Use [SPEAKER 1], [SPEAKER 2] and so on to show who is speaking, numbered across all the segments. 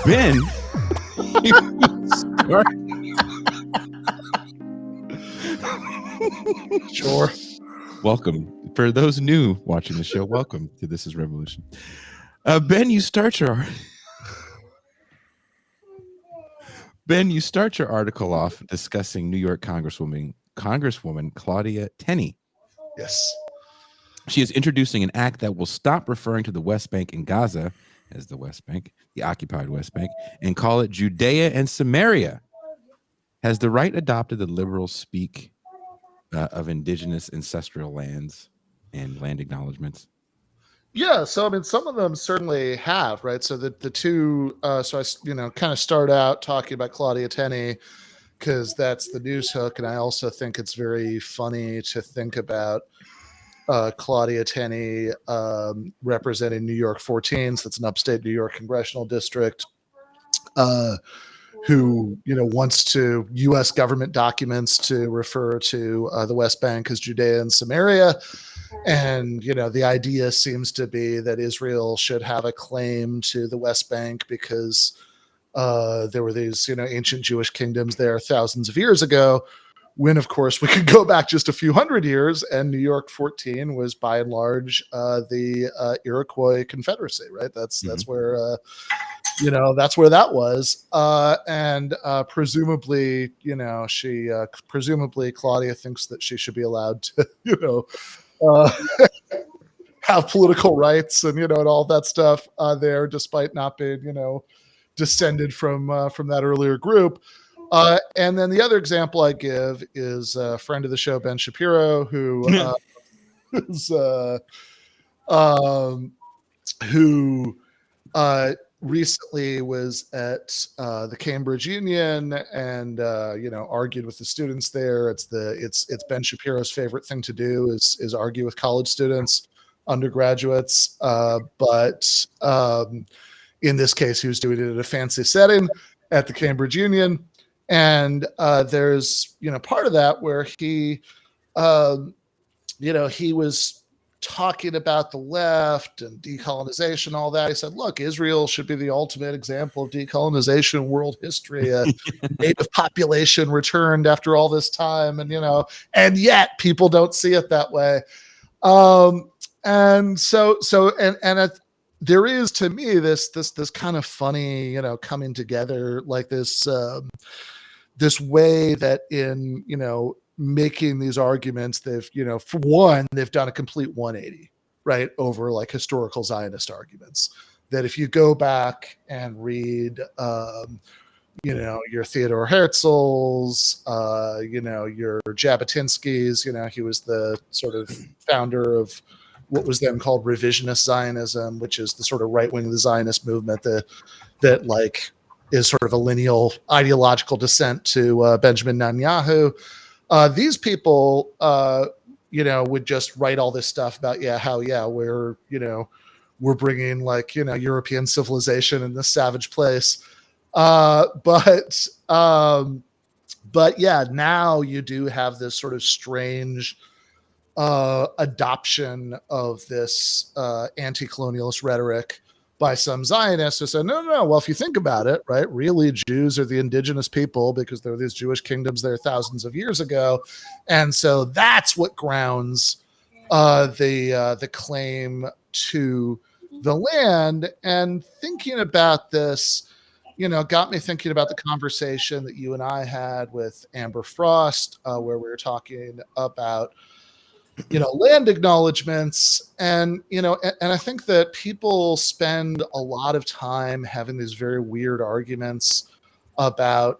[SPEAKER 1] Ben, you start.
[SPEAKER 2] Sure.
[SPEAKER 1] Welcome. For those new watching the show, welcome to This is Revolution. Ben, you start your article off discussing New York Congresswoman Claudia Tenney.
[SPEAKER 2] Yes.
[SPEAKER 1] She is introducing an act that will stop referring to the West Bank and Gaza as the West Bank, the occupied West Bank, and call it Judea and Samaria. Has the right adopted the liberal speak of indigenous ancestral lands and land acknowledgements?
[SPEAKER 2] Yeah, so I mean, some of them certainly have, right? So the two, so I kind of start out talking about Claudia Tenney because that's the news hook, and I also think it's very funny to think about Claudia Tenney representing New York 14s. That's an upstate New York congressional district. Who wants to U.S. government documents to refer to the West Bank as Judea and Samaria, and the idea seems to be that Israel should have a claim to the West Bank because there were these ancient Jewish kingdoms there thousands of years ago. When, of course, we could go back just a few hundred years, and New York 14 was by and large the Iroquois Confederacy, right? That's where. That's where that was. And presumably, presumably Claudia thinks that she should be allowed to, have political rights and, and all that stuff there, despite not being, descended from that earlier group. And then the other example I give is a friend of the show, Ben Shapiro, who recently was at the Cambridge Union and argued with the students there. It's Ben Shapiro's favorite thing to do is argue with college students, undergraduates. But in this case, he was doing it at a fancy setting at the Cambridge Union, and there's part of that where he he was talking about the left and decolonization, all that. He said, look, Israel should be the ultimate example of decolonization in world history, a native population returned after all this time. And yet people don't see it that way. And there is, to me, this kind of funny, coming together, like this way that in, making these arguments, they've for one, they've done a complete 180, right, over like historical Zionist arguments, that if you go back and read your Theodore Herzl's, your Jabotinsky's, he was the sort of founder of what was then called revisionist Zionism, which is the sort of right wing of the Zionist movement that like is sort of a lineal ideological descent to Benjamin Netanyahu. These people, would just write all this stuff about, we're bringing like, European civilization in this savage place. But yeah, now you do have this sort of strange adoption of this anti-colonialist rhetoric by some Zionists who say, no, well, if you think about it, right, really Jews are the indigenous people because there were these Jewish kingdoms there thousands of years ago. And so that's what grounds the claim to the land. And thinking about this, got me thinking about the conversation that you and I had with Amber Frost, where we were talking about land acknowledgements. And I think that people spend a lot of time having these very weird arguments about,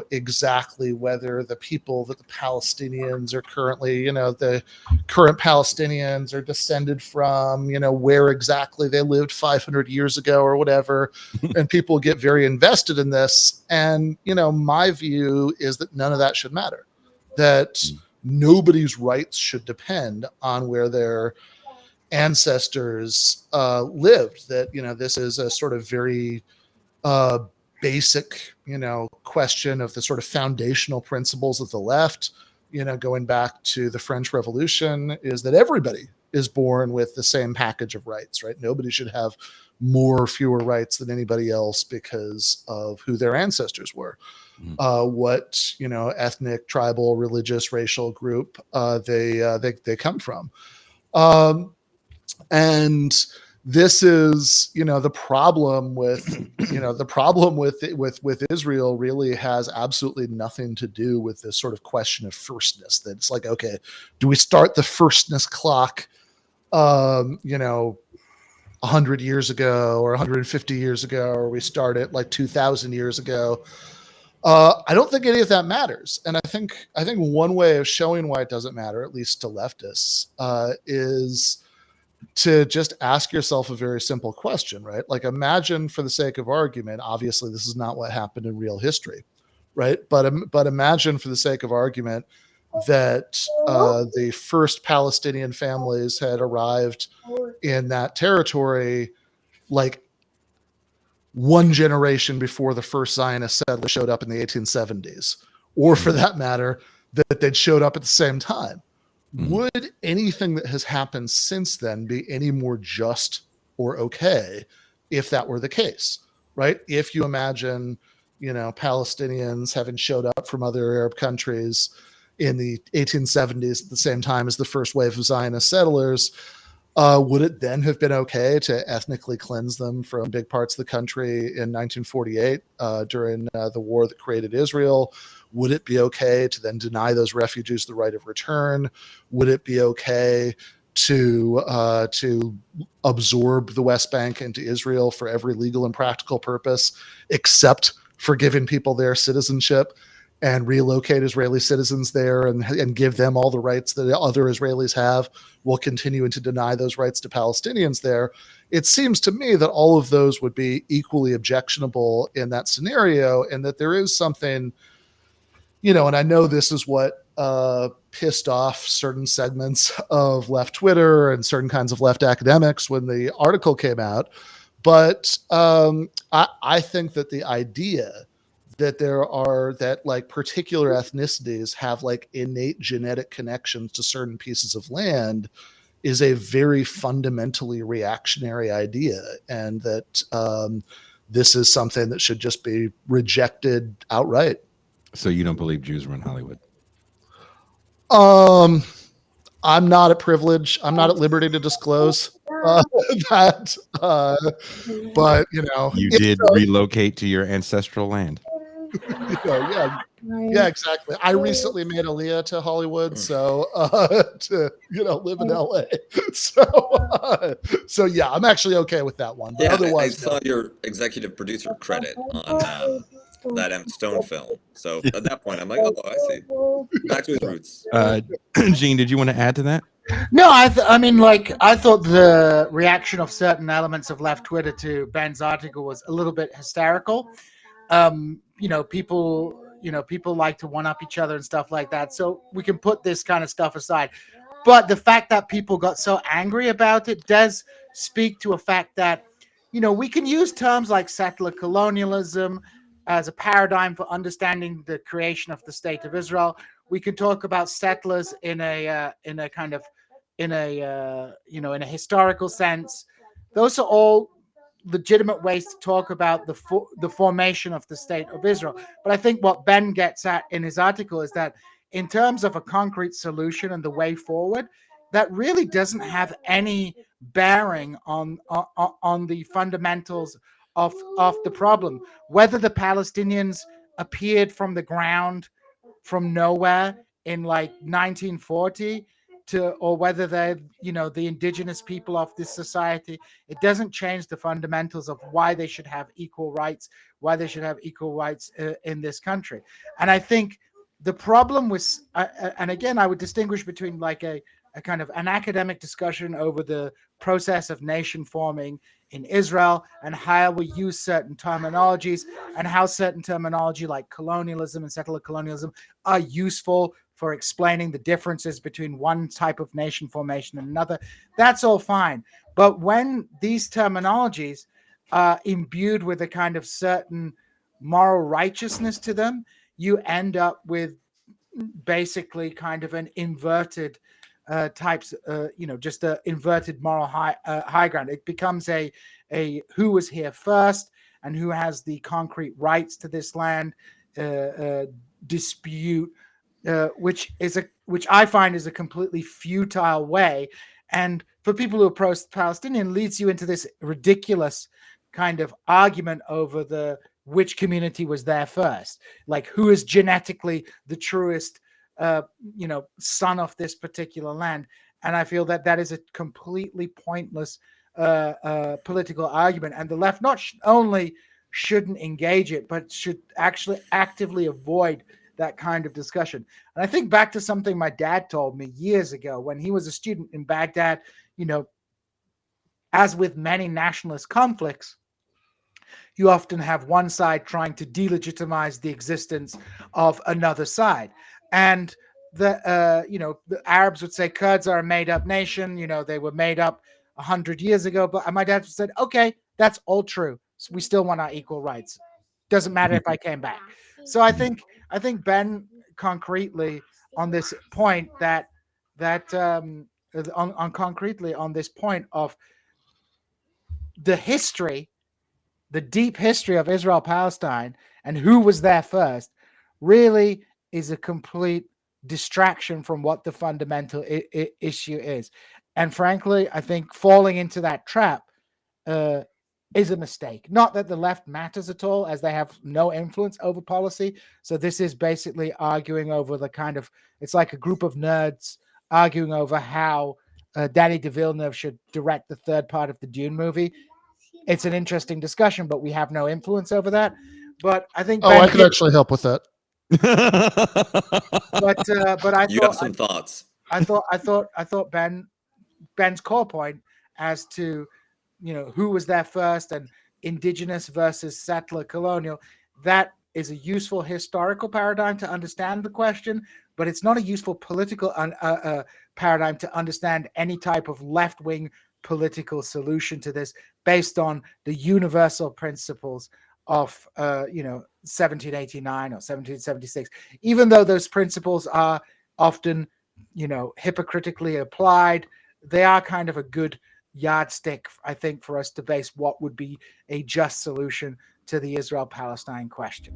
[SPEAKER 2] exactly whether the people that the Palestinians are currently, the current Palestinians are descended from, where exactly they lived 500 years ago or whatever. And people get very invested in this. And, my view is that none of that should matter, that nobody's rights should depend on where their ancestors lived. That, this is a sort of very basic, question of the sort of foundational principles of the left, going back to the French Revolution, is that everybody is born with the same package of rights, right? Nobody should have more or fewer rights than anybody else because of who their ancestors were, what ethnic, tribal, religious, racial group they come from, and this is the problem with with Israel really has absolutely nothing to do with this sort of question of firstness. That it's like, okay, do we start the firstness clock 100 years ago or 150 years ago, or we start it like 2,000 years ago? I don't think any of that matters, and I think one way of showing why it doesn't matter, at least to leftists, is to just ask yourself a very simple question, right? Like, imagine, for the sake of argument, obviously this is not what happened in real history, right? But imagine, for the sake of argument, that the first Palestinian families had arrived in that territory like one generation before the first Zionist settlers showed up in the 1870s, or for that matter, that they'd showed up at the same time. Would anything that has happened since then be any more just or okay if that were the case, right? If you imagine, Palestinians having showed up from other Arab countries in the 1870s at the same time as the first wave of Zionist settlers, would it then have been okay to ethnically cleanse them from big parts of the country in 1948 during the war that created Israel? Would it be okay to then deny those refugees the right of return? Would it be okay to absorb the West Bank into Israel for every legal and practical purpose, except for giving people their citizenship, and relocate Israeli citizens there and give them all the rights that other Israelis have, while continuing to deny those rights to Palestinians there? It seems to me that all of those would be equally objectionable in that scenario, and that there is something, and I know this is what pissed off certain segments of left Twitter and certain kinds of left academics when the article came out, but I think that the idea that like particular ethnicities have like innate genetic connections to certain pieces of land is a very fundamentally reactionary idea, and that this is something that should just be rejected outright.
[SPEAKER 1] So you don't believe Jews run Hollywood?
[SPEAKER 2] I'm not at privilege. I'm not at liberty to disclose that. But
[SPEAKER 1] you did relocate to your ancestral land.
[SPEAKER 2] Yeah, exactly. I recently made Aaliyah to Hollywood, so to live in LA. So yeah, I'm actually okay with that one. But
[SPEAKER 3] Yeah,
[SPEAKER 2] otherwise,
[SPEAKER 3] I saw your executive producer credit on that Emma Stone film. So at that point, I'm like, oh, I see. Back to his roots.
[SPEAKER 1] Gene, did you want to add to that?
[SPEAKER 4] No, I mean, like, I thought the reaction of certain elements of left Twitter to Ben's article was a little bit hysterical. People like to one-up each other and stuff like that. So we can put this kind of stuff aside. But the fact that people got so angry about it does speak to a fact that, we can use terms like settler colonialism as a paradigm for understanding the creation of the state of Israel. We can talk about settlers in a historical sense. Those are all legitimate ways to talk about the formation of the state of Israel. But I think what Ben gets at in his article is that in terms of a concrete solution and the way forward, that really doesn't have any bearing on the fundamentals of the problem. Whether the Palestinians appeared from the ground from nowhere in like 1940 or whether they're the indigenous people of this society, it doesn't change the fundamentals of why they should have equal rights in this country. And I think the problem with and again, I would distinguish between like a kind of an academic discussion over the process of nation forming in Israel and how we use certain terminologies, and how certain terminology like colonialism and settler colonialism are useful for explaining the differences between one type of nation formation and another. That's all fine. But when these terminologies are imbued with a kind of certain moral righteousness to them, you end up with basically kind of an inverted types, just a inverted moral high ground. It becomes a who was here first and who has the concrete rights to this land dispute, which I find is a completely futile way, and for people who are pro-Palestinian, leads you into this ridiculous kind of argument over which community was there first, like who is genetically the truest son of this particular land. And I feel that is a completely pointless political argument, and the left not only shouldn't engage it, but should actually actively avoid that kind of discussion. And I think back to something my dad told me years ago when he was a student in Baghdad. As with many nationalist conflicts, you often have one side trying to delegitimize the existence of another side. And the Arabs would say Kurds are a made-up nation. They were made up 100 years ago. But my dad said, okay, that's all true. So we still want our equal rights. Doesn't matter if I came back. So I think Ben concretely on this point concretely on this point of the history, the deep history of Israel-Palestine and who was there first, really is a complete distraction from what the fundamental issue is. And frankly, I think falling into that trap is a mistake. Not that the left matters at all, as they have no influence over policy. So this is basically arguing over it's like a group of nerds arguing over how Danny DeVilleneuve should direct the third part of the Dune movie. It's an interesting discussion, but we have no influence over that. But I think
[SPEAKER 2] I could actually help with that.
[SPEAKER 4] But I
[SPEAKER 3] You
[SPEAKER 4] thought
[SPEAKER 3] have some thoughts.
[SPEAKER 4] I thought Ben's core point as to who was there first and indigenous versus settler colonial, that is a useful historical paradigm to understand the question, but it's not a useful political paradigm to understand any type of left-wing political solution to this based on the universal principles of 1789 or 1776, even though those principles are often hypocritically applied. They are kind of a good yardstick, I think, for us to base what would be a just solution to the Israel-Palestine question.